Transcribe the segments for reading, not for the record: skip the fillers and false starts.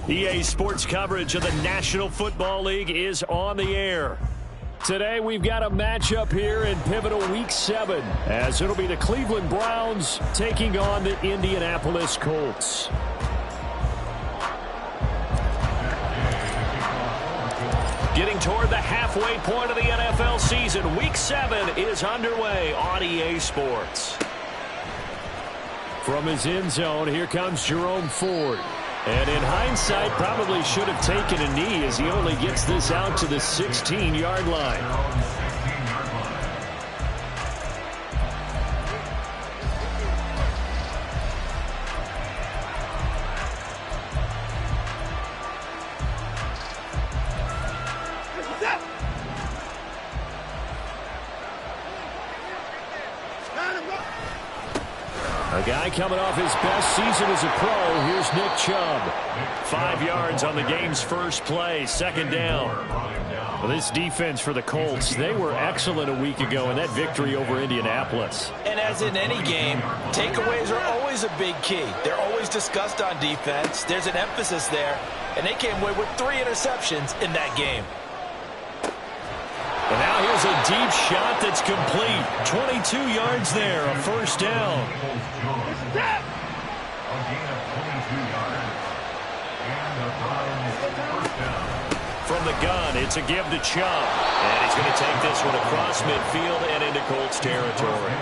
EA Sports coverage of the National Football League is on the air. Today we've got a matchup here in pivotal Week 7, as it'll be the Cleveland Browns taking on the Indianapolis Colts. Getting toward the halfway point of the NFL season, Week 7 is underway on EA Sports. From his end zone, here comes Jerome Ford. And in hindsight, probably should have taken a knee as he only gets this out to the 16-yard line. A guy coming off his best season as a pro. Here's Nick Chubb. 5 yards on the game's first play. Second down. Well, this defense for the Colts, they were excellent a week ago in that victory over Indianapolis. And as in any game, takeaways are always a big key. They're always discussed on defense. There's an emphasis there. And they came away with 3 interceptions in that game. And now here's a deep shot that's complete. 22 yards there, a first down. From the gun, it's a give to Chubb. And he's going to take this one across midfield and into Colts territory.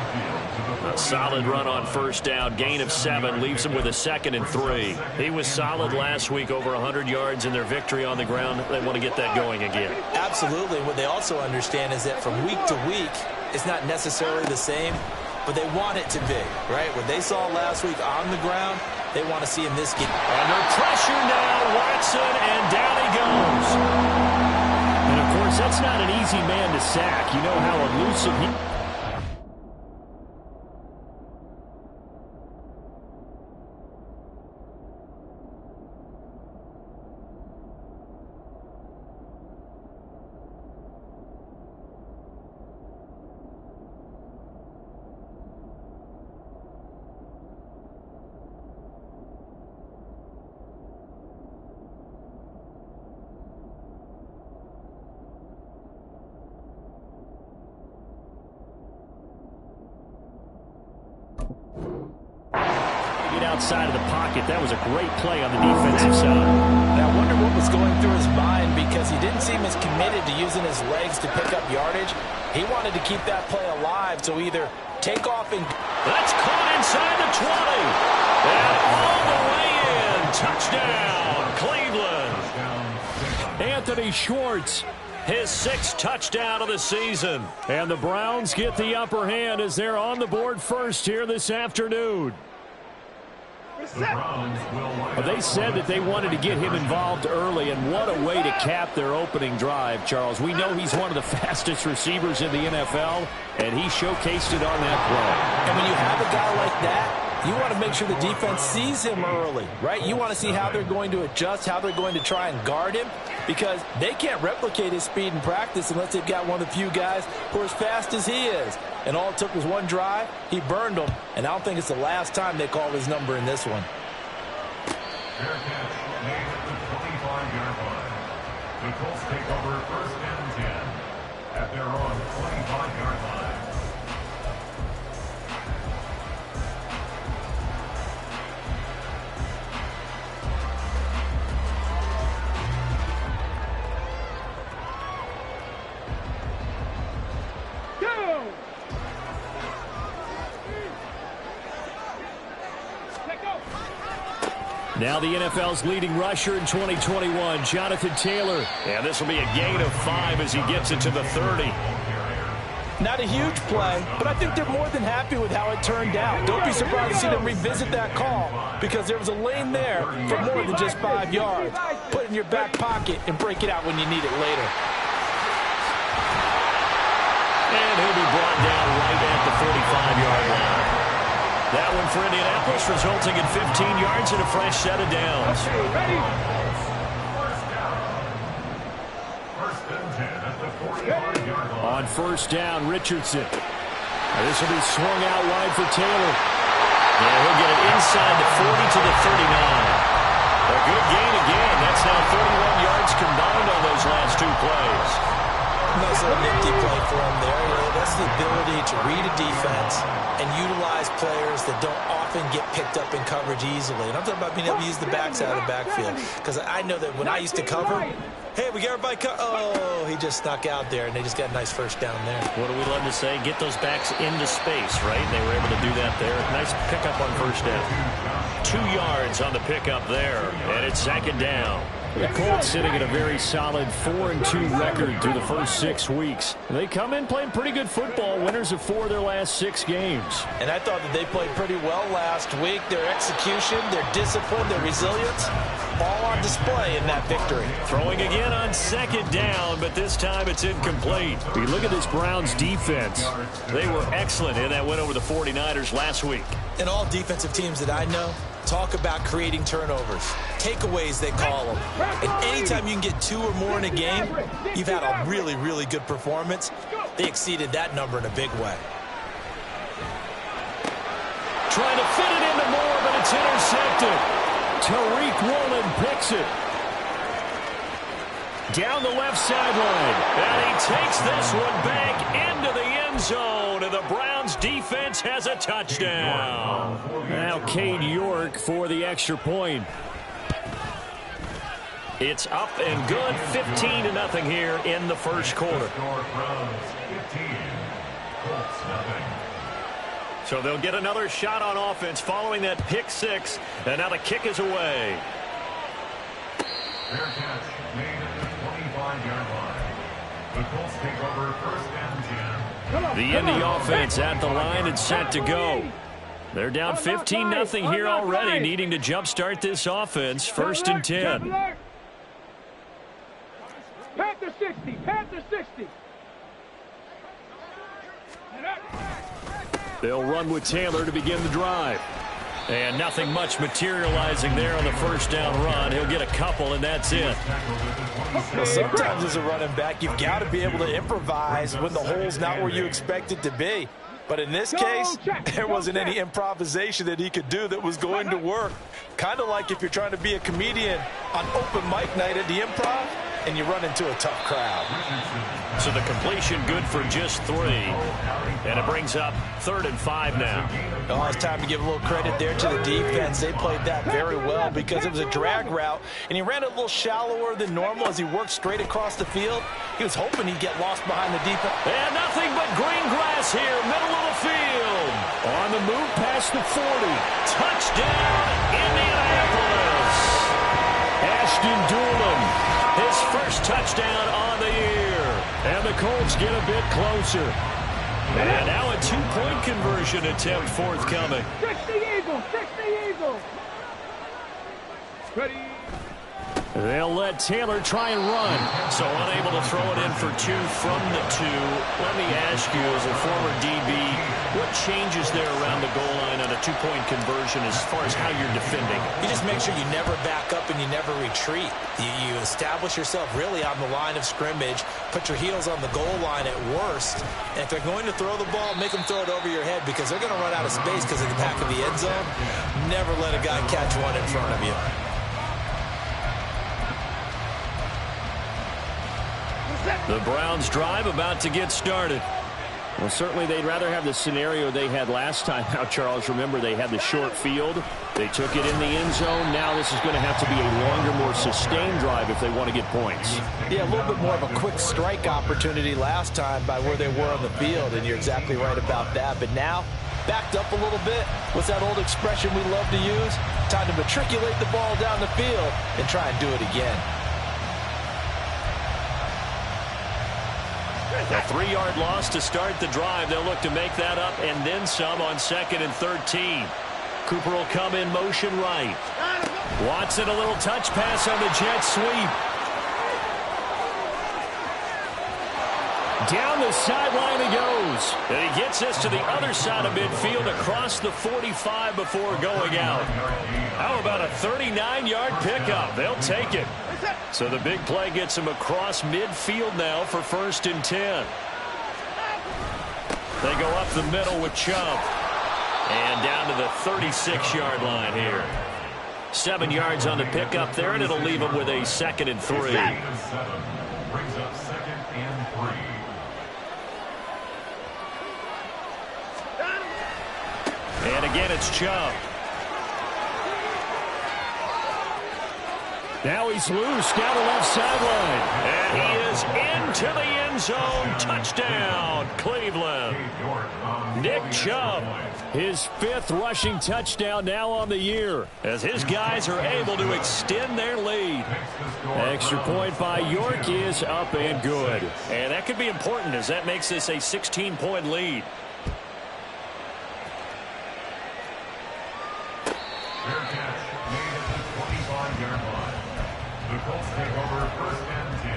A solid run on first down. Gain of 7 leaves him with a 2nd and 3. He was solid last week, over 100 yards in their victory on the ground. They want to get that going again. Absolutely. What they also understand is that from week to week, it's not necessarily the same, but they want it to be, right? What they saw last week on the ground, they want to see in this game. Under pressure now, Watson, and down he goes. And, of course, that's not an easy man to sack. You know how elusive he is. Outside of the pocket. That was a great play on the defensive side. Now, I wonder what was going through his mind, because he didn't seem as committed to using his legs to pick up yardage. He wanted to keep that play alive, so either take off and... That's caught inside the 20. And all the way in. Touchdown, Cleveland. Anthony Schwartz, his 6th touchdown of the season. And the Browns get the upper hand as they're on the board first here this afternoon. They said that they wanted to get him involved early, and what a way to cap their opening drive, Charles. We know he's one of the fastest receivers in the NFL, and he showcased it on that play. And when you have a guy like that, you want to make sure the defense sees him early, right? You want to see how they're going to adjust, how they're going to try and guard him, because they can't replicate his speed in practice unless they've got one of the few guys who are as fast as he is. And all it took was one drive. He burned them, and I don't think it's the last time they call his number in this one. Fair catch made at the 25-yard line. The Colts take over 1st and 10 at their own 25-yard line. Now the NFL's leading rusher in 2021, Jonathan Taylor. And this will be a gain of 5 as he gets it to the 30. Not a huge play, but I think they're more than happy with how it turned out. Don't be surprised to see them revisit that call, because there was a lane there for more than just 5 yards. Put it in your back pocket and break it out when you need it later. And he'll be brought down right at the 45-yard line. That one for Indianapolis, resulting in 15 yards and a fresh set of downs. Ready? First and 10 at the 45-yard line. On first down, Richardson. This will be swung out wide for Taylor. Yeah, he'll get it inside the 40 to the 39. A good gain again. That's now 31 yards combined on those last two plays. Nice little nifty play for him there. That's the ability to read a defense and utilize players that don't often get picked up in coverage easily. And I'm talking about being able to use the backside of the backfield. Because I know that when I used to cover, hey, we got everybody oh, he just snuck out there, and they just got a nice first down there. What do we love to say? Get those backs into space, right? They were able to do that there. Nice pickup on first down. 2 yards on the pickup there, and it's second down. The Colts sitting at a very solid 4-2 record through the first 6 weeks. They come in playing pretty good football, winners of 4 of their last 6 games. And I thought that they played pretty well last week. Their execution, their discipline, their resilience, all on display in that victory. Throwing again on second down, but this time it's incomplete. You look at this Browns defense. They were excellent in that win over the 49ers last week. And all defensive teams that I know talk about creating turnovers. Takeaways, they call them. And anytime you can get 2 or more in a game, you've had a really, really good performance. They exceeded that number in a big way. Trying to fit it into Moore, but it's intercepted. Tariq Woolen picks it. Down the left sideline. And he takes this one back into the end zone. And the Browns defense has a touchdown. Now Cade York for the extra point. It's up and good. 15-0 here in the first quarter. So they'll get another shot on offense following that pick 6. And now the kick is away. Fair catch made at the 25-yard line. The Colts take over first and 10. The Indy offense at the line and set to go. They're down 15-0 here already, needing to jumpstart this offense. First and 10. Panther 60, Panther 60. They'll run with Taylor to begin the drive. And nothing much materializing there on the first down run. He'll get a couple, and that's it. Well, sometimes as a running back, you've got to be able to improvise when the hole's not where you expect it to be. But in this case, there wasn't any improvisation that he could do that was going to work. Kind of like if you're trying to be a comedian on open mic night at the Improv and you run into a tough crowd. So the completion good for just 3. And it brings up 3rd and 5 now. Oh, it's time to give a little credit there to the defense. They played that very well because it was a drag route, and he ran it a little shallower than normal as he worked straight across the field. He was hoping he'd get lost behind the defense. And nothing but green grass here, middle of the field. On the move past the 40. Touchdown, Indianapolis. Ashton Doolin, his first touchdown on the year. And the Colts get a bit closer. And now a 2-point conversion attempt forthcoming. 60 Eagles, 60 Eagles. Ready. They'll let Taylor try and run. So unable to throw it in for 2 from the 2. Let me ask you, as a former DB, what changes there around the goal line on a 2-point conversion as far as how you're defending? You just make sure you never back up and you never retreat. You establish yourself really on the line of scrimmage, put your heels on the goal line at worst, and if they're going to throw the ball, make them throw it over your head because they're going to run out of space because of the back of the end zone. Never let a guy catch one in front of you. The Browns drive about to get started. Well, certainly they'd rather have the scenario they had last time. Now, Charles, remember they had the short field. They took it in the end zone. Now this is going to have to be a longer, more sustained drive if they want to get points. Yeah, a little bit more of a quick strike opportunity last time by where they were on the field, and you're exactly right about that. But now, backed up a little bit. What's that old expression we love to use? Time to matriculate the ball down the field and try and do it again. A 3-yard loss to start the drive. They'll look to make that up and then some on 2nd and 13. Cooper will come in motion right. Watson a little touch pass on the jet sweep. Down the sideline he goes. And he gets us to the other side of midfield across the 45 before going out. How about a 39-yard pickup? They'll take it. So the big play gets him across midfield now for 1st and 10. They go up the middle with Chubb. And down to the 36-yard line here. 7 yards on the pickup there, and it'll leave him with a 2nd and 3. Brings up 2nd and 3. And again, it's Chubb. Now he's loose down the left sideline. And he is into the end zone. Touchdown, Cleveland. Nick Chubb. His 5th rushing touchdown now on the year, As his guys are able to extend their lead. extra point by York is up and good. And that could be important as that makes this a 16-point lead. Fair catch made at the 25-yard line. The Colts take over 1st and 10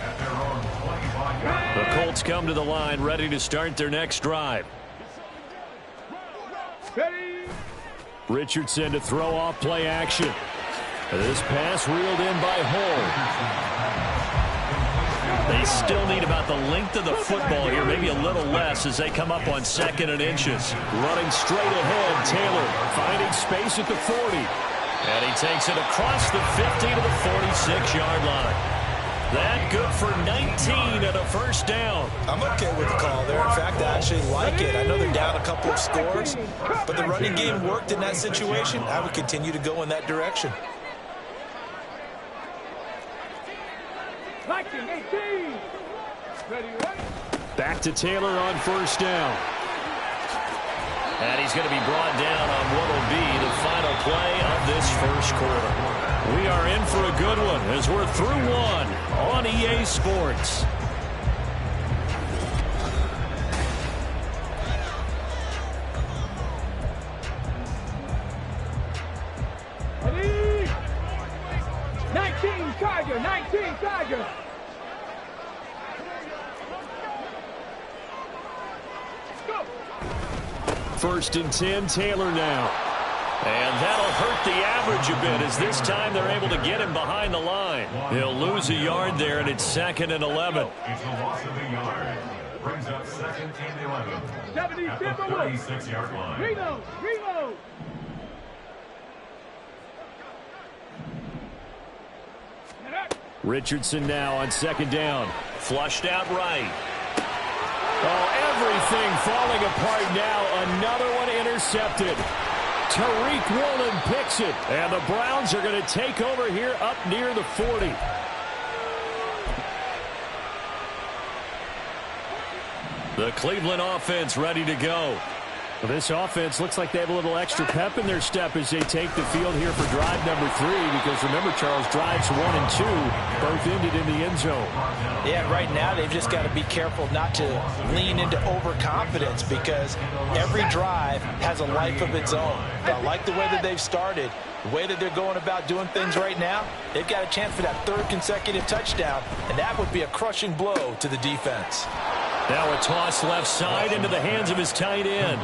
at their own 25-yard line. The Colts come to the line ready to start their next drive. Ready? Richardson to throw off play action. This pass reeled in by Hull. They still need about the length of the football here, maybe a little less as they come up on 2nd and inches. Running straight ahead, Taylor finding space at the 40. And he takes it across the 50 to the 46-yard line. That good for 19 and a 1st down. I'm okay with the call there. In fact, I actually like it. I know they're down a couple of scores, but the running game worked in that situation. I would continue to go in that direction. 19, 18. Ready, ready? Back to Taylor on 1st down. And he's going to be brought down on what will be the final play of this 1st quarter. We are in for a good one as we're through one on EA Sports. Ready? 19 Tiger, 19 Tiger. Go. 1st and 10, Taylor now. And that'll hurt the average a bit as this time they're able to get him behind the line. He'll lose a yard there, and it's 2nd and 11. It's a loss of a yard. Brings up 2nd and 11 at the 36-yard line. Reload, reload. Richardson now on 2nd down. Flushed out right. Oh, everything falling apart now. Another one intercepted. Tariq Woolen picks it, and the Browns are going to take over here up near the 40. The Cleveland offense ready to go. Well, this offense looks like they have a little extra pep in their step as they take the field here for drive number 3, because remember, Charles, drives 1 and 2 both ended in the end zone. Yeah, right now they've just got to be careful not to lean into overconfidence, because every drive has a life of its own. I like the way that they've started, the way that they're going about doing things right now. They've got a chance for that 3rd consecutive touchdown, and that would be a crushing blow to the defense. Now a toss left side into the hands of his tight end.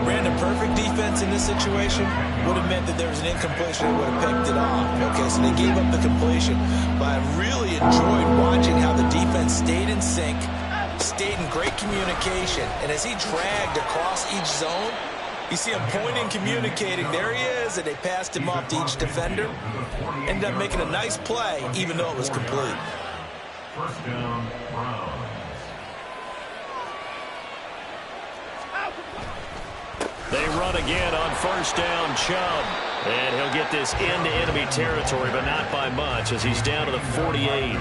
Brandon, perfect defense in this situation would have meant that there was an incompletion and would have picked it off. Okay, so they gave up the completion, but I really enjoyed watching how the defense stayed in sync, stayed in great communication, and as he dragged across each zone, you see him pointing, communicating. There he is, and they passed him off to each defender. Ended up making a nice play, even though it was complete. 1st down, Browns. They run again on 1st down, Chubb. And he'll get this into enemy territory, but not by much as he's down to the 48.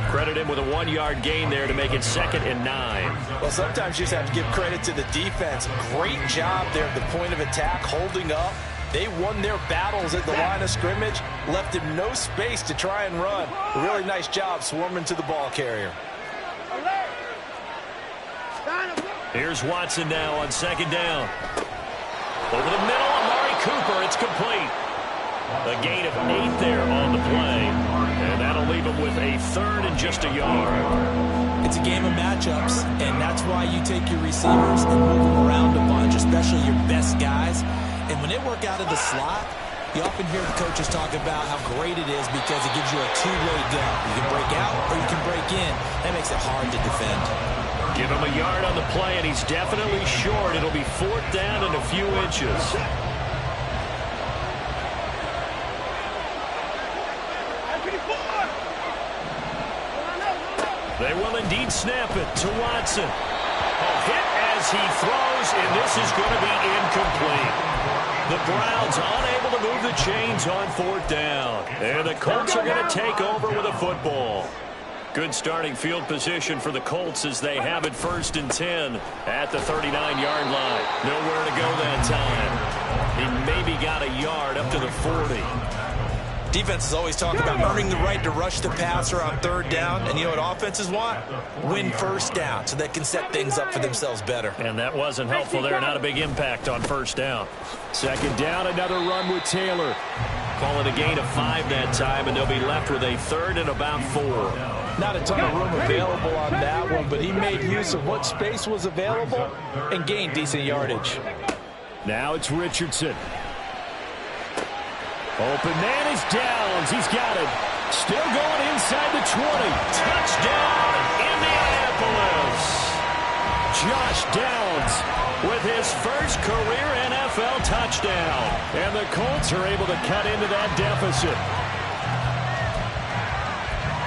Credit him with a 1-yard gain there to make it 2nd and 9. Well, sometimes you just have to give credit to the defense. Great job there at the point of attack, holding up. They won their battles at the line of scrimmage, left him no space to try and run. A really nice job swarming to the ball carrier. Here's Watson now on 2nd down. Over the middle, Amari Cooper, it's complete. A gain of 8 there on the play. And that'll leave him with a 3rd and just a yard. It's a game of matchups, and that's why you take your receivers and move them around a bunch, especially your best guys. And when they work out of the slot, you often hear the coaches talk about how great it is because it gives you a two-way go. You can break out or you can break in. That makes it hard to defend. Give him a yard on the play, and he's definitely short. It'll be 4th down and a few inches. They will indeed snap it to Watson. A hit as he throws, and this is going to be incomplete. The Browns unable to move the chains on 4th down. And the Colts are going to take over with a football. Good starting field position for the Colts as they have it 1st and 10 at the 39-yard line. Nowhere to go that time. He maybe got a yard up to the 40. Defenses always talk about earning the right to rush the passer on 3rd down. And you know what offenses want? Win 1st down so they can set things up for themselves better. And that wasn't helpful there. Not a big impact on 1st down. 2nd down, another run with Taylor. Call it a gain of 5 that time, and they'll be left with a 3rd and about 4. Not a ton of room available on that one, but he made use of what space was available and gained decent yardage. Now it's Richardson. Open man is Downs. He's got it. Still going inside the 20. Touchdown, Indianapolis. Josh Downs with his first career NFL touchdown. And the Colts are able to cut into that deficit.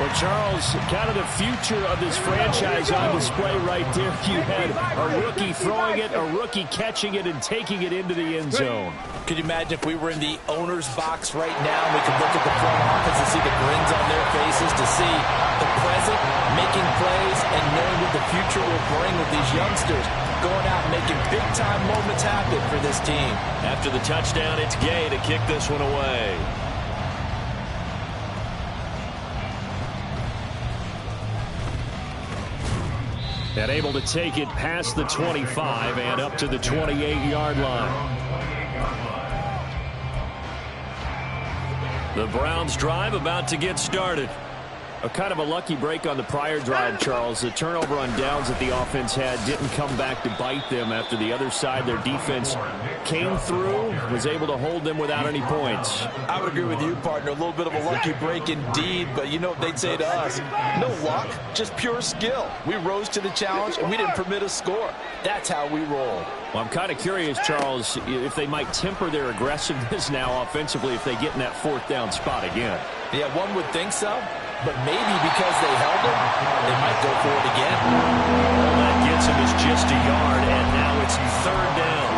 Well, Charles, kind of the future of this franchise on display right there. You had a rookie throwing it, a rookie catching it, and taking it into the end zone. Could you imagine if we were in the owner's box right now and we could look at the front office and see the grins on their faces, to see the present making plays and knowing what the future will bring with these youngsters going out and making big-time moments happen for this team. After the touchdown, it's Gay to kick this one away. And able to take it past the 25 and up to the 28-yard line. The Browns drive about to get started. A kind of a lucky break on the prior drive, Charles. The turnover on downs that the offense had didn't come back to bite them after the other side. Their defense came through, was able to hold them without any points. I would agree with you, partner. A little bit of a lucky break indeed, but you know what they'd say to us? No luck, just pure skill. We rose to the challenge, and we didn't permit a score. That's how we roll. Well, I'm kind of curious, Charles, if they might temper their aggressiveness now offensively if they get in that 4th down spot again. Yeah, one would think so. But maybe because they held it, they might go for it again. All that gets him is just a yard, and now it's 3rd down.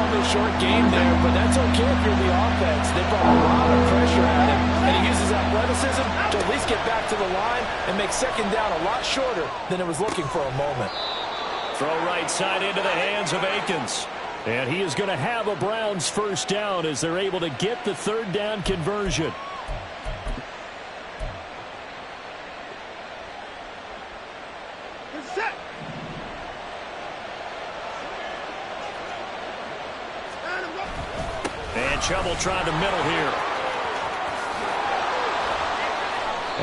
Only a short game there, but that's okay if you're the offense. They brought a lot of pressure at him, and he uses athleticism to at least get back to the line and make 2nd down a lot shorter than it was looking for a moment. Throw right side into the hands of Akins. And he is going to have a Browns 1st down as they're able to get the 3rd down conversion. And Chubb tried the middle here.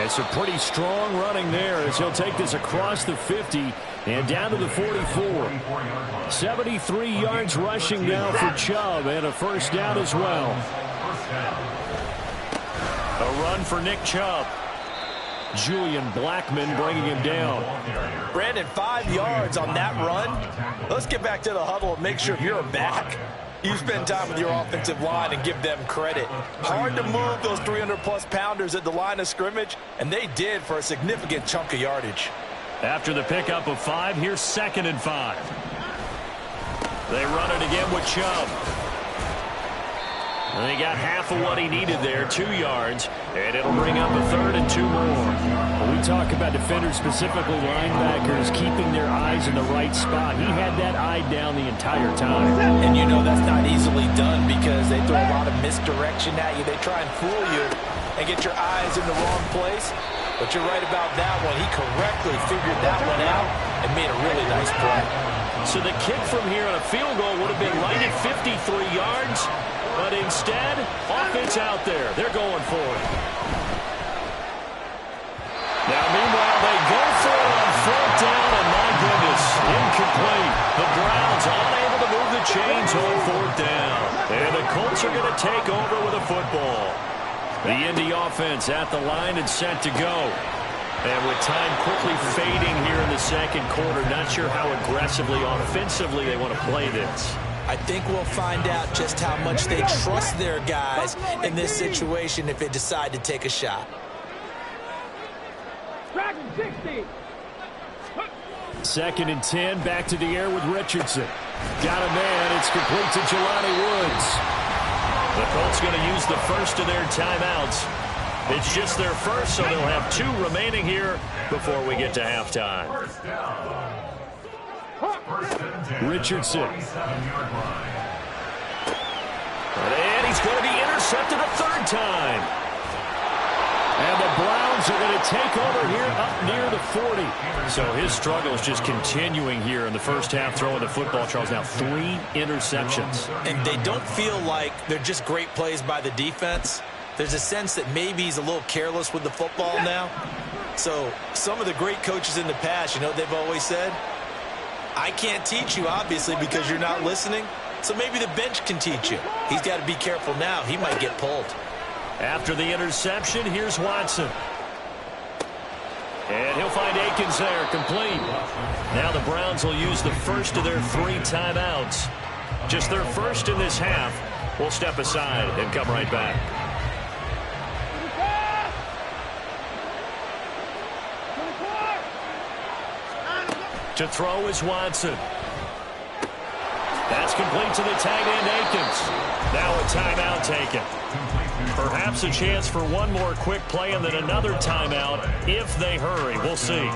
It's a pretty strong running there as he'll take this across the 50 and down to the 44. 73 yards rushing now for Chubb and a 1st down as well. A run for Nick Chubb. Julian Blackmon bringing him down. Brandon, 5 yards on that run. Let's get back to the huddle and make sure if you're a back, you spend time with your offensive line and give them credit. Hard to move those 300-plus pounders at the line of scrimmage, and they did for a significant chunk of yardage. After the pickup of 5, here's 2nd and 5. They run it again with Chubb. And they got half of what he needed there, 2 yards, and it'll bring up a 3rd and 2 more. When we talk about defenders, specifically linebackers, keeping their eyes in the right spot. He had that eye down the entire time. And you know that's not easily done because they throw a lot of misdirection at you. They try and fool you and get your eyes in the wrong place. But you're right about that one. He correctly figured that one out and made a really nice play. So the kick from here on a field goal would have been right at 53 yards. But instead, offense out there. They're going for it. Now, meanwhile, they go for it on 4th down, and my goodness, incomplete. The Browns unable to move the chains on 4th down. And the Colts are going to take over with a football. The Indy offense at the line and set to go. And with time quickly fading here in the 2nd quarter, not sure how aggressively, offensively they want to play this. I think we'll find out just how much they trust their guys in this situation if they decide to take a shot. Dragon 60. 2nd and 10. Back to the air with Richardson. Got a man. It's complete to Jelani Woods. The Colts going to use the first of their timeouts. It's just their first, so they'll have 2 remaining here before we get to halftime. Richardson. And he's going to be intercepted a 3rd time. And the Browns are going to take over here up near the 40. So his struggle is just continuing here in the first half, throwing the football. Charles, now 3 interceptions. And they don't feel like they're just great plays by the defense. There's a sense that maybe he's a little careless with the football now. So some of the great coaches in the past, you know what they've always said? I can't teach you, obviously, because you're not listening. So maybe the bench can teach you. He's got to be careful now. He might get pulled. After the interception, here's Watson. And he'll find Akins there, complete. Now the Browns will use the first of their 3 timeouts. Just their first in this half. We'll step aside and come right back. To throw is Watson. That's complete to the tight end, Akins. Now a timeout taken. Perhaps a chance for one more quick play and then another timeout if they hurry. We'll see.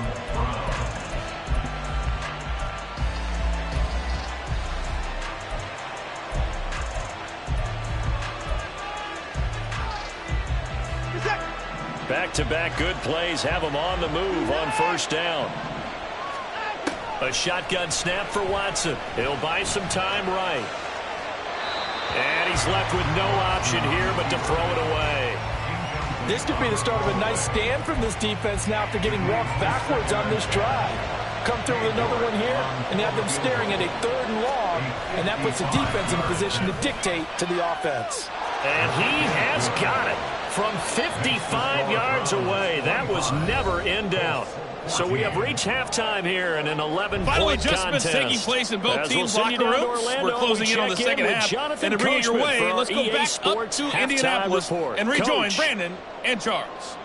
Back-to-back good plays have them on the move on 1st down. A shotgun snap for Watson. He'll buy some time right. And he's left with no option here but to throw it away. This could be the start of a nice stand from this defense now after getting walked backwards on this drive. Come through with another one here, and you have them staring at a 3rd and long, and that puts the defense in a position to dictate to the offense. And he has got it from 55 yards away. That was never in doubt. So we have reached halftime here in an 11-point Final contest. adjustments taking place in both teams' locker rooms. We're closing in on the second half. And to bring it your way, let's go back up to Indianapolis and rejoin Brandon and Charles.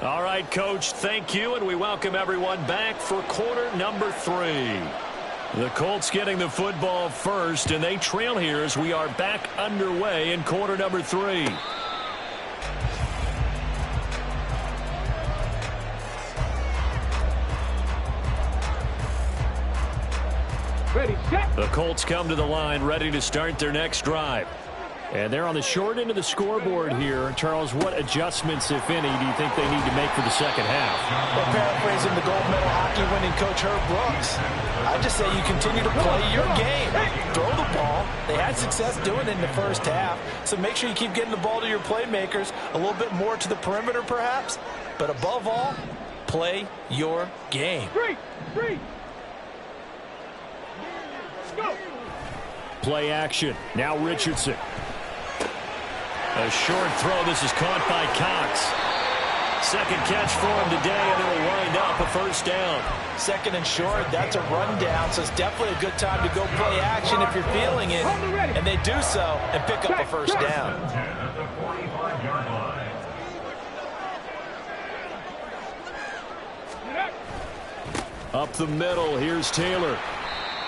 All right, Coach, thank you, and we welcome everyone back for quarter number 3. The Colts getting the football first, and they trail here as we are back underway in quarter number 3. Ready, set. The Colts come to the line ready to start their next drive. And they're on the short end of the scoreboard here. Charles, what adjustments, if any, do you think they need to make for the second half? Well, paraphrasing the gold medal hockey winning coach Herb Brooks, I just say you continue to play your game. Throw the ball. They had success doing it in the first half. So make sure you keep getting the ball to your playmakers, a little bit more to the perimeter perhaps. But above all, play your game. Three. Go. Play action. Now Richardson. A short throw. This is caught by Cox. Second catch for him today, and it'll wind up a 1st down. 2nd and short, that's a rundown, so it's definitely a good time to go play action if you're feeling it. And they do so and pick up a 1st down. At the 45-yard line. Up the middle, here's Taylor.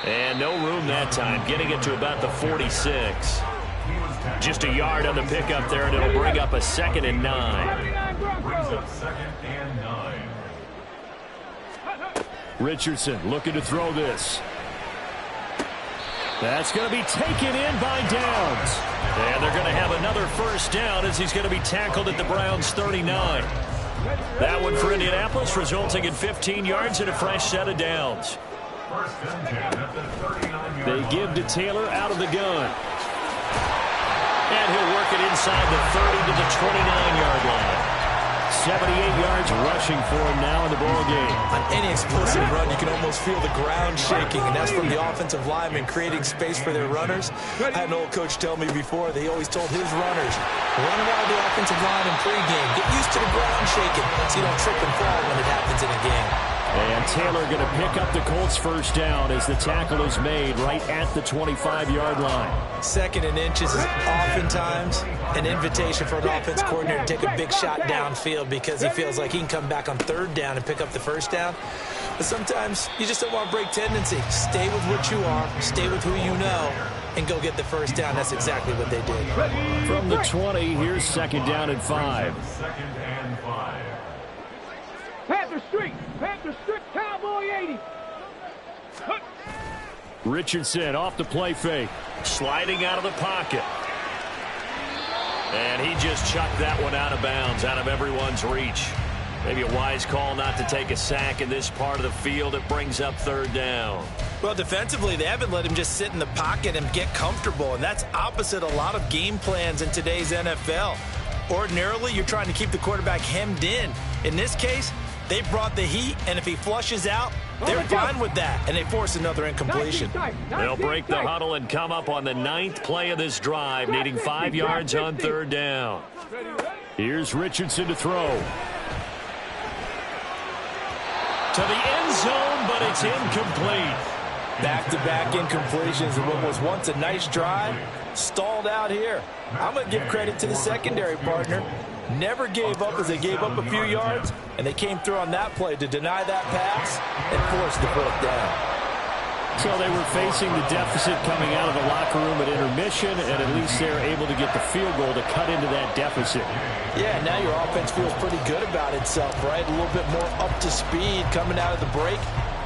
And no room that time, getting it to about the 46. Just a yard on the pickup there, and it'll bring up a 2nd and 9. Brings up 2nd and 9. Richardson looking to throw this. That's going to be taken in by Downs. And they're going to have another 1st down as he's going to be tackled at the Browns' 39. That one for Indianapolis, resulting in 15 yards and a fresh set of downs. 1st and 10 at the 39-yard They line. give to Taylor out of the gun. And he'll work it inside the 30 to the 29-yard line. 78 yards rushing for him now in the ball game. On any explosive run, you can almost feel the ground shaking, and that's from the offensive linemen creating space for their runners. I had an old coach tell me before, they always told his runners, run around the offensive line in pregame. Get used to the ground shaking so you don't trip and fall when it happens in a game. And Taylor going to pick up the Colts first down as the tackle is made right at the 25-yard line. 2nd and inches is oftentimes an invitation for an offense coordinator to take a big shot downfield because he feels like he can come back on 3rd down and pick up the first down. But sometimes you just don't want to break tendency. Stay with what you are, stay with who you know, and go get the first down. That's exactly what they did. From the 20, here's 2nd down and 5. 2nd and 5. Panther Street, Cowboy 80. Richardson off the play fake. Sliding out of the pocket. And he just chucked that one out of bounds, out of everyone's reach. Maybe a wise call not to take a sack in this part of the field. It brings up 3rd down. Well, defensively, they haven't let him just sit in the pocket and get comfortable, and that's opposite a lot of game plans in today's NFL. Ordinarily, you're trying to keep the quarterback hemmed in. In this case, they brought the heat, and if he flushes out, they're fine with that, and they force another incompletion. They'll break the huddle and come up on the 9th play of this drive, needing 5 yards on 3rd down. Here's Richardson to throw. To the end zone, but it's incomplete. Back-to-back incompletions of what was once a nice drive, stalled out here. I'm going to give credit to the secondary partner. Never gave up as they gave up a few yards, and they came through on that play to deny that pass and force the 4th down. So they were facing the deficit coming out of the locker room at intermission, and at least they were able to get the field goal to cut into that deficit. Yeah, now your offense feels pretty good about itself, right? A little bit more up to speed coming out of the break.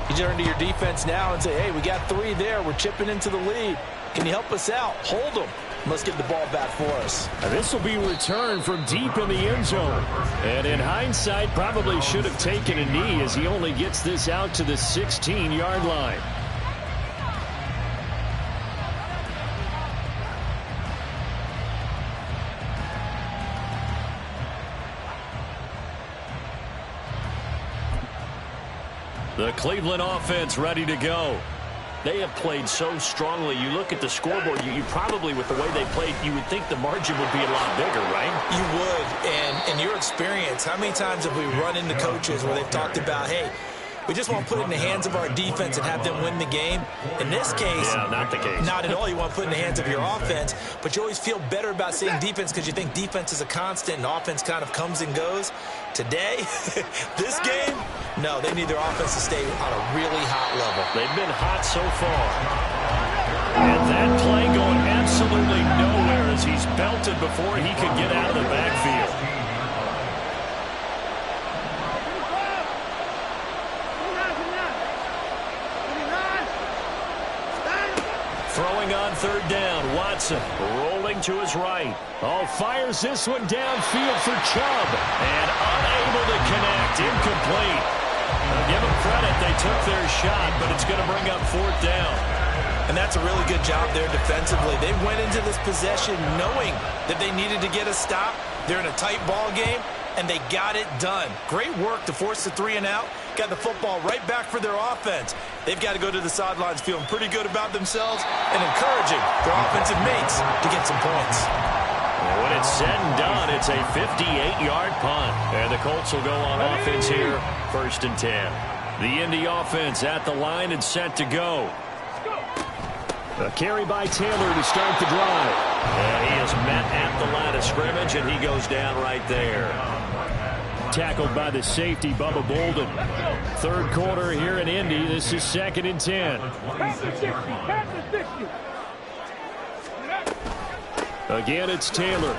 You turn to your defense now and say, hey, we got 3 there. We're chipping into the lead. Can you help us out? Hold them. Let's get the ball back for us. This will be returned from deep in the end zone. And in hindsight, probably should have taken a knee as he only gets this out to the 16-yard line. The Cleveland offense ready to go. They have played so strongly. You look at the scoreboard, you probably, with the way they played, you would think the margin would be a lot bigger, right? You would. And in your experience, how many times have we run into coaches where they've talked about, hey, we just want to put it in the hands of our defense and have them win the game? In this case, yeah, not the case. Not at all. You want to put it in the hands of your offense, but you always feel better about seeing defense because you think defense is a constant and offense kind of comes and goes. Today, this game, no, they need their offense to stay on a really hot level. They've been hot so far. And that play going absolutely nowhere as he's belted before he could get out of the backfield. Throwing on 3rd down, Watson rolling to his right. Oh, fires this one downfield for Chubb. And unable to connect, incomplete. Now give them credit, they took their shot, but it's going to bring up 4th down. And that's a really good job there defensively. They went into this possession knowing that they needed to get a stop. They're in a tight ball game, and they got it done. Great work to force the 3 and out. Got the football right back for their offense. They've got to go to the sidelines feeling pretty good about themselves and encouraging their offensive mates to get some points. When it's said and done, it's a 58-yard punt. And the Colts will go on offense here, 1st and 10. The Indy offense at the line and set to go. A carry by Taylor to start the drive. And he is met at the line of scrimmage, and he goes down right there. Tackled by the safety, Bubba Bolden. 3rd quarter here in Indy. This is 2nd and 10. Again, it's Taylor.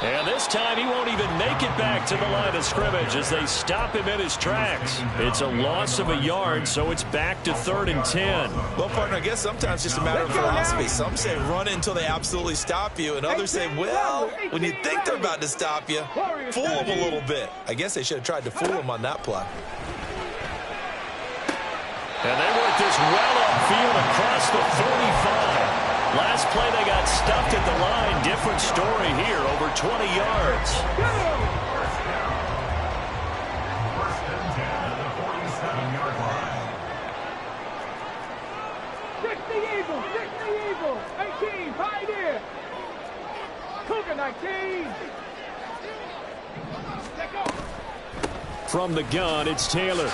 And this time he won't even make it back to the line of scrimmage as they stop him in his tracks. It's a loss of a yard, so it's back to 3rd and 10. Well, partner, I guess sometimes it's just a matter of philosophy. Some say run until they absolutely stop you, and others say, well, when you think they're about to stop you, fool them a little bit. I guess they should have tried to fool them on that play. And they work this well upfield across the 45. Last play they got stuffed at the line. Different story here, over 20 yards. First and 10 at the 47-yard line. 60 Eagles, 18, Pioneer. Cougar 19. From the gun, it's Taylor.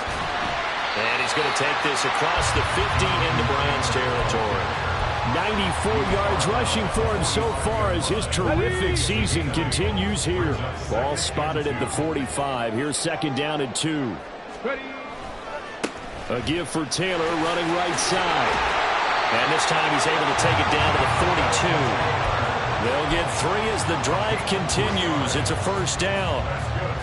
And he's going to take this across the 50 into Browns territory. 94 yards rushing for him so far as his terrific season continues here. Ball spotted at the 45. Here's second down and 2. A give for Taylor running right side. And this time he's able to take it down to the 42. They'll get 3 as the drive continues. It's a first down.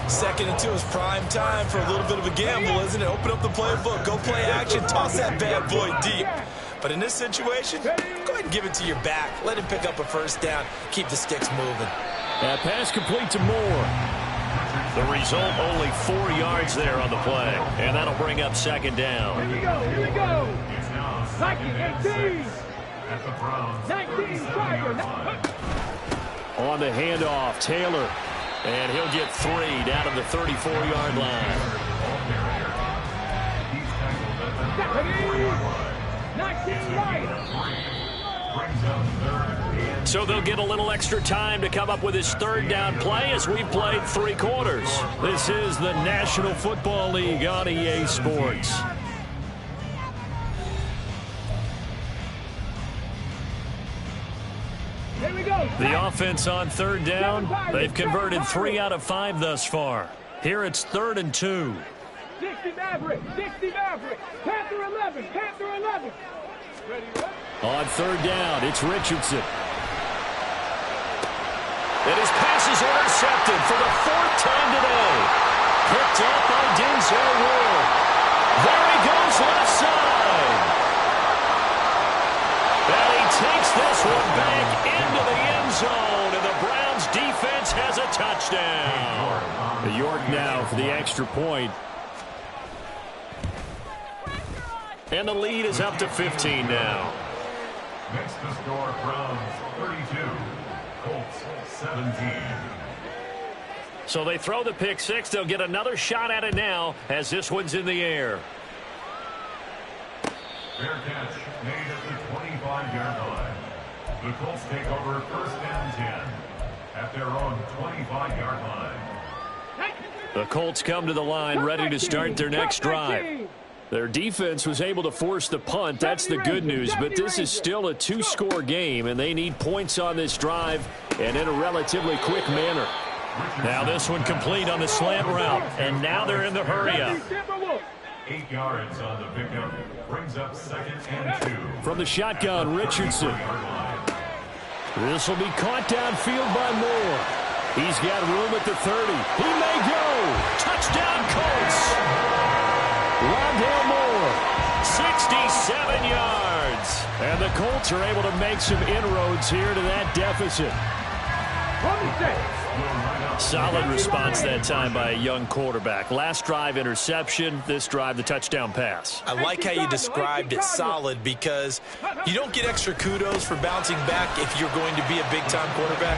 Second and 2 is prime time for a little bit of a gamble, isn't it? Open up the playbook, go play action, toss that bad boy deep. But in this situation, go ahead and give it to your back. Let him pick up a first down. Keep the sticks moving. That pass complete to Moore. The result, only 4 yards there on the play. And that'll bring up second down. Here we go, here we go. 19, 19, Tiger. On the handoff, Taylor. And he'll get 3 down to the 34-yard line. 19 right. So they'll get a little extra time to come up with his third down play as we've played 3 quarters. This is the National Football League on EA Sports. Here we go. The offense on third down, they've converted 3 out of 5 thus far. Here it's 3rd and 2. 60 Maverick, 60 Maverick. Panther 11, Panther 11. On third down, it's Richardson. And his pass is intercepted for the 4th time today. Picked up by Denzel Ward. There he goes left side. And he takes this one back into the end zone. And the Browns defense has a touchdown. York now for the extra point. And the lead is up to 15 now. Next to score, Browns 32, Colts 17. So they throw the pick 6. They'll get another shot at it now as this one's in the air. Fair catch made at the 25-yard line. The Colts take over 1st and 10 at their own 25-yard line. The Colts come to the line ready to start their next drive. Their defense was able to force the punt. That's the good news. But this is still a 2-score game, and they need points on this drive and in a relatively quick manner. Now this one complete on the slant route, and now they're in the hurry-up. 8 yards on the pickup. Brings up 2nd and 2. From the shotgun, Richardson. This will be caught downfield by Moore. He's got room at the 30. He may go. Touchdown, Colts. Rondale Moore. 67 yards. And the Colts are able to make some inroads here to that deficit. Solid response that time by a young quarterback. Last drive, interception. This drive, the touchdown pass. I like how you described it solid because you don't get extra kudos for bouncing back if you're going to be a big-time quarterback.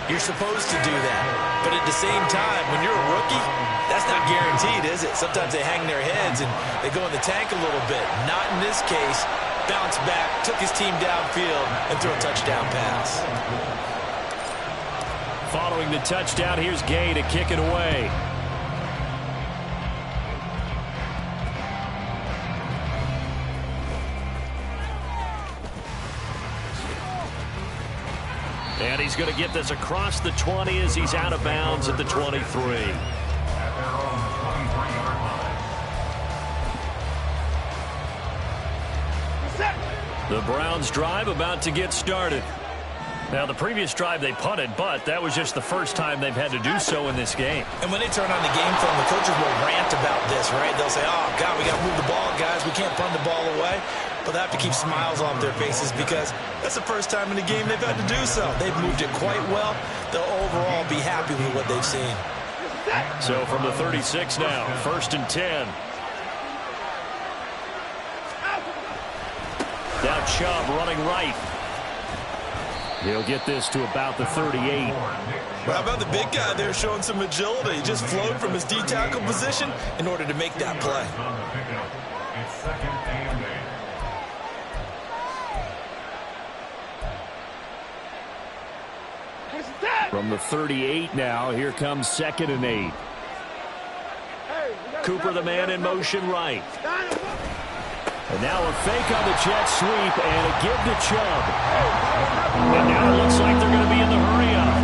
You're supposed to do that. But at the same time, when you're a rookie, that's not guaranteed, is it? Sometimes they hang their heads and they go in the tank a little bit. Not in this case. Bounce back, took his team downfield, and threw a touchdown pass. Following the touchdown, here's Gay to kick it away. And he's going to get this across the 20 as he's out of bounds at the 23. The Browns drive about to get started. Now, the previous drive they punted, but that was just the first time they've had to do so in this game. And when they turn on the game film, the coaches will rant about this, right? They'll say, oh, God, we got to move the ball, guys. We can't punt the ball away. But they have to keep smiles off their faces because that's the first time in the game they've had to do so. They've moved it quite well. They'll overall be happy with what they've seen. So from the 36 now, 1st and 10. Now Chubb running right. He'll get this to about the 38. Well, how about the big guy there showing some agility? He just flowed from his D-tackle position in order to make that play. It's 2nd and 8. From the 38 now, here comes 2nd and 8. Hey, we Cooper, the man in motion right. And now a fake on the jet sweep and a give to Chubb. And now it looks like they're going to be in the hurry-up.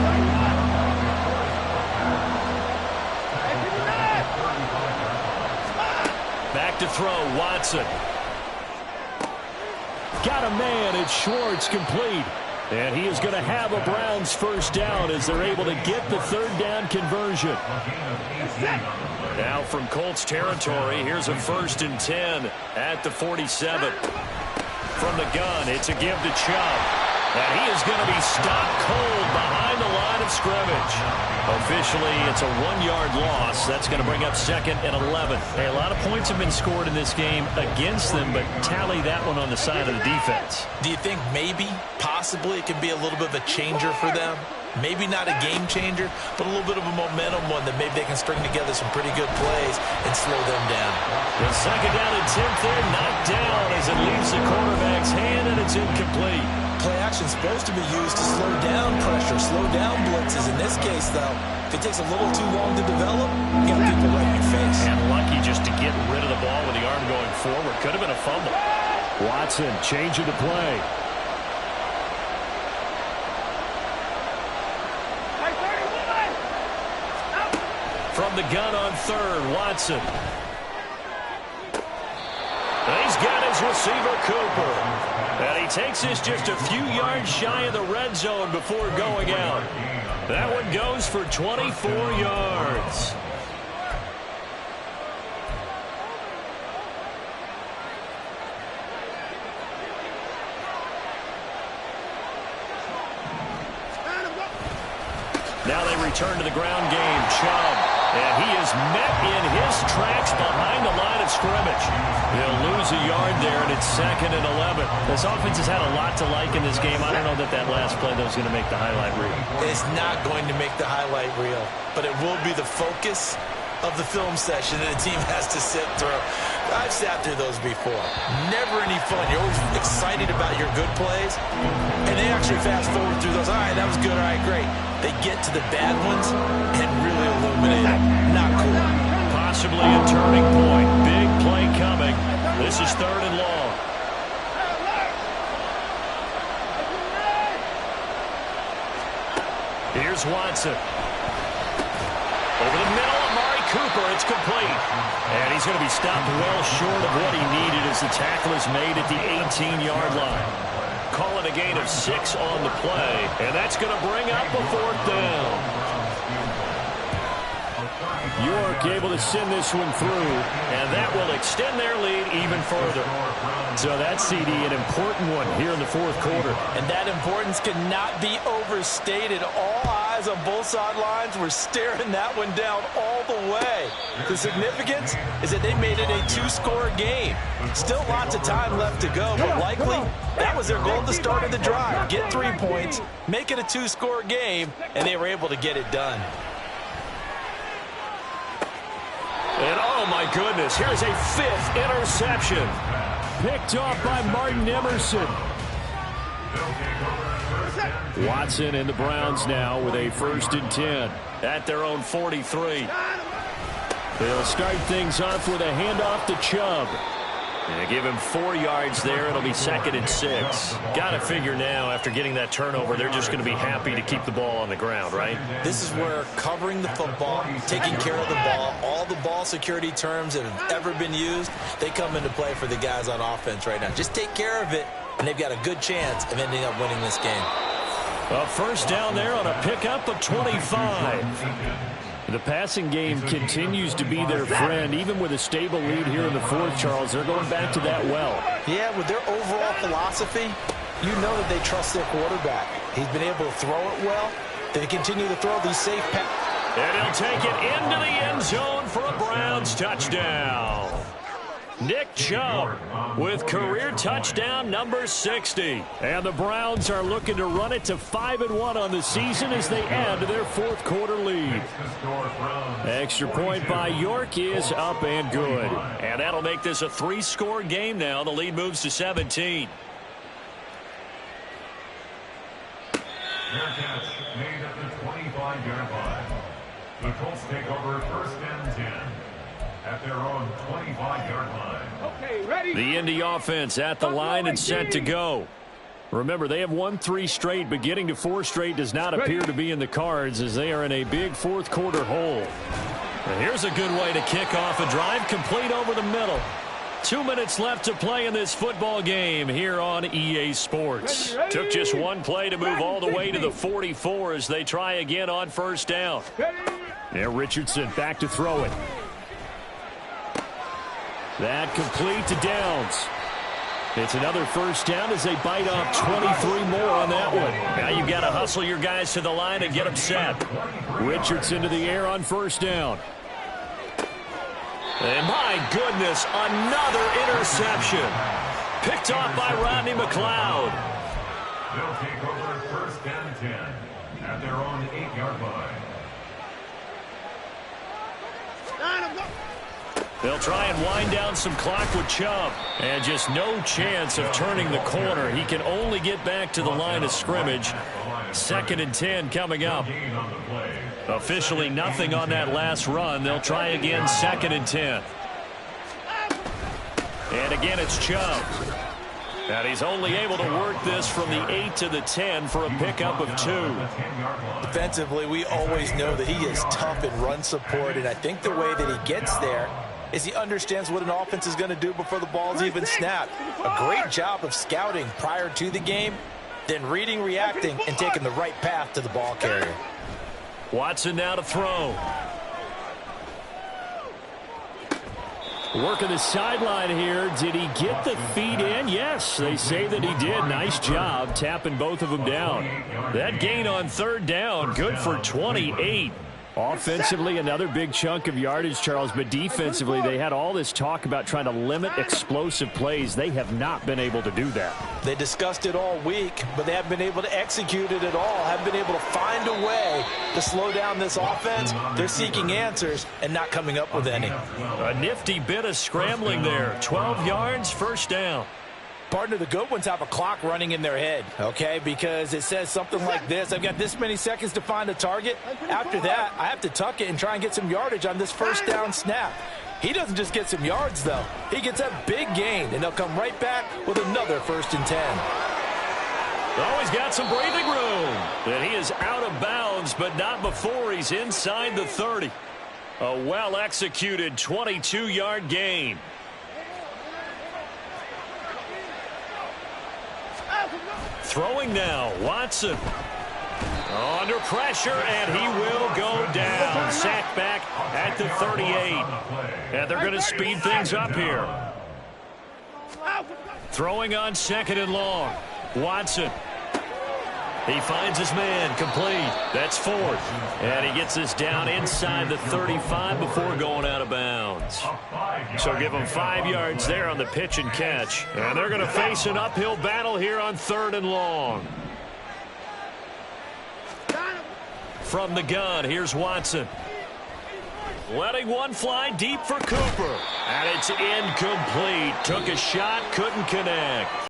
Back to throw, Watson. Got a man, it's Schwartz, complete. And he is going to have a Browns first down as they're able to get the third down conversion. Now from Colts territory, here's a 1st and 10 at the 47. From the gun, it's a give to Chubb. And he is going to be stopped cold behind the line of scrimmage. Officially, it's a 1-yard loss. That's going to bring up 2nd and 11. Hey, a lot of points have been scored in this game against them, but tally that one on the side of the defense. Do you think maybe, possibly, it can be a little bit of a changer for them? Maybe not a game changer, but a little bit of a momentum one that maybe they can string together some pretty good plays and slow them down. The 2nd down attempt there knocked down as it leaves the quarterback's hand, and it's incomplete. Play action is supposed to be used to slow down pressure, slow down blitzes. In this case, though, if it takes a little too long to develop, you got people right in your face. And lucky just to get rid of the ball with the arm going forward. Could have been a fumble. Watson changing the play. From the gun on 3rd, Watson. And he's got his receiver, Cooper. And he takes this just a few yards shy of the red zone before going out. That one goes for 24 yards. Now they return to the ground game. Chubb. And he is met in his tracks behind the line of scrimmage. He'll lose a yard there, and it's 2nd and 11. This offense has had a lot to like in this game. I don't know that last play that was going to make the highlight reel. It's not going to make the highlight reel, but it will be the focus of the film session that a team has to sit through. I've sat through those before. Never any fun. You're always excited about your good plays, and they actually fast forward through those. All right, that was good. All right, great. They get to the bad ones and really illuminate them. Not cool. Possibly a turning point. Big play coming. This is 3rd and long. Here's Watson. Over the middle, Amari Cooper. It's complete. And he's going to be stopped well short of what he needed as the tackle is made at the 18-yard line. Calling a gain of 6 on the play, and that's going to bring up a 4th down. York able to send this one through, and that will extend their lead even further. So that's, CD, an important one here in the 4th quarter. And that importance cannot be overstated. All eyes on both sidelines were staring that one down all the way. The significance is that they made it a 2-score game. Still lots of time left to go, but likely that was their goal at the start of the drive. Get 3 points, make it a 2-score game, and they were able to get it done. And oh my goodness, here's a 5th interception. Picked off by Martin Emerson. Watson and the Browns now with a 1st and 10. At their own 43. They'll start things off with a handoff to Chubb. And give him 4 yards there. It'll be 2nd and 6. Got to figure now, after getting that turnover, they're just going to be happy to keep the ball on the ground, right? This is where covering the football, taking care of the ball, all the ball security terms that have ever been used, they come into play for the guys on offense right now. Just take care of it, and they've got a good chance of ending up winning this game. A 1st down there on a pickup of 25. The passing game continues to be their friend, even with a stable lead here in the 4th, Charles. They're going back to that well. Yeah, with their overall philosophy, you know that they trust their quarterback. He's been able to throw it well. They continue to throw these safe passes. And he'll take it into the end zone for a Browns touchdown. Nick Chubb with career touchdown number 60. And the Browns are looking to run it to 5-1 on the season as they add to their 4th quarter lead. Extra point by York is up and good. And that'll make this a 3-score game now. The lead moves to 17. Fair catch made at the 25-yard line. The Colts take over 1st and 10 at their own 25-yard line. Okay, ready? The Indy offense at the line and set to go. Remember, they have won 3 straight, but getting to 4 straight does not appear to be in the cards as they are in a big fourth-quarter hole. And here's a good way to kick off a drive, complete over the middle. 2 minutes left to play in this football game here on EA Sports. Took just one play to move all the way to the 44 as they try again on first down. Now Richardson back to throw it. That complete to Downs. It's another first down as they bite off 23 more on that one. Now you've got to hustle your guys to the line and get them set. Richardson to the air on first down. And my goodness, another interception. Picked off by Rodney McLeod. They'll take over first and 10 at their own 8-yard line. They'll try and wind down some clock with Chubb. And just no chance of turning the corner. He can only get back to the line of scrimmage. 2nd and 10 coming up. Officially nothing on that last run. They'll try again 2nd and 10. And again it's Chubb. And he's only able to work this from the 8 to the 10 for a pickup of 2. Defensively, we always know that he is tough in run support, and I think the way that he gets there is he understands what an offense is going to do before the ball's even snapped. A great job of scouting prior to the game, then reading, reacting, and taking the right path to the ball carrier. Watson now to throw. Working the sideline here. Did he get the feet in? Yes, they say that he did. Nice job tapping both of them down. That gain on 3rd down, good for 28. Offensively, another big chunk of yardage, Charles, but defensively, they had all this talk about trying to limit explosive plays. They have not been able to do that. They discussed it all week, but they haven't been able to execute it at all, haven't been able to find a way to slow down this offense. They're seeking answers and not coming up with any. A nifty bit of scrambling there. 12 yards, first down. Partner, the good ones have a clock running in their head, okay, because it says something like this. I've got this many seconds to find a target. After that, I have to tuck it and try and get some yardage on this first down snap. He doesn't just get some yards, though. He gets a big gain, and they'll come right back with another 1st and 10. Oh, he's got some breathing room. And he is out of bounds, but not before he's inside the 30. A well-executed 22-yard gain. Throwing now, Watson. Under pressure, and he will go down. Sacked back at the 38. And they're going to speed things up here. Throwing on 2nd and long. Watson. He finds his man, complete. That's 4th. And he gets this down inside the 35 before going out of bounds. So give him 5 yards there on the pitch and catch. And they're going to face an uphill battle here on 3rd and long. From the gun, here's Watson. Letting one fly deep for Cooper. And it's incomplete. Took a shot, couldn't connect.